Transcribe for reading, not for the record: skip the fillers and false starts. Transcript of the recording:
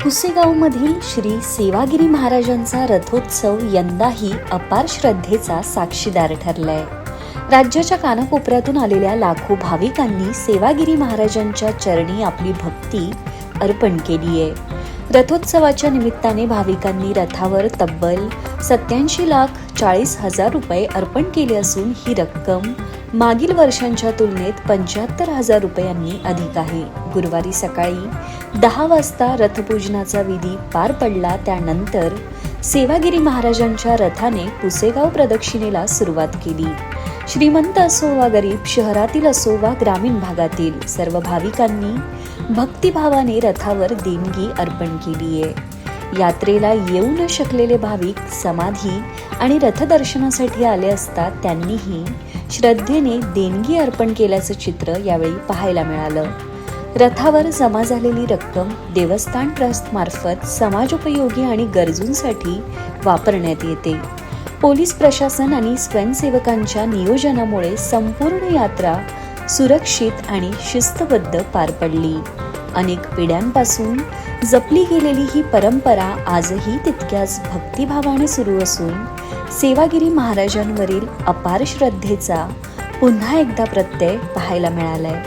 पुसेगावमधील श्री सेवागिरी महाराजांचा रथोत्सव यंदाही अपार श्रद्धेचा साक्षीदार ठरलाय. राज्याच्या कानाकोपऱ्यातून आलेल्या लाखो भाविकांनी सेवागिरी महाराजांच्या चरणी आपली भक्ती अर्पण केली आहे. रथोत्सवाच्या निमित्ताने भाविकांनी रथावर तब्बल 87,40,000 रुपये अर्पण केले असून ही रक्कम मागील वर्षांच्या तुलनेत 75,000 रुपयांनी अधिक आहे. गुरुवारी सकाळी 10 वाजता रथपूजनाचा विधी पार पडला. त्यानंतर सेवागिरी महाराजांच्या रथाने पुसेगाव प्रदक्षिणेला सुरुवात केली. श्रीमंत असो वा गरीब, शहरातील असो वा ग्रामीण भागातील सर्व भाविकांनी भक्तिभावाने रथावर देणगी अर्पण केली आहे. यात्रेला येऊ न शकलेले भाविक समाधी आणि रथदर्शनासाठी आले असता त्यांनीही श्रद्धेने देणगी अर्पण केल्याचं चित्र यावेळी पाहायला मिळालं. रथावर जमा झालेली रक्कम देवस्थान ट्रस्ट मार्फत समाजोपयोगी आणि गरजूंसाठी वापरण्यात येते. पोलीस प्रशासन आणि स्वयंसेवकांच्या नियोजनामुळे संपूर्ण यात्रा सुरक्षित आणि शिस्तबद्ध पार पडली. अनेक पिढ्यांपासून जपली गेलेली ही परंपरा आजही तितक्याच भक्तिभावाने सुरू असून सेवागिरी महाराजांवरील अपार श्रद्धेचा पुन्हा एकदा प्रत्यय पाहायला मिळालाय.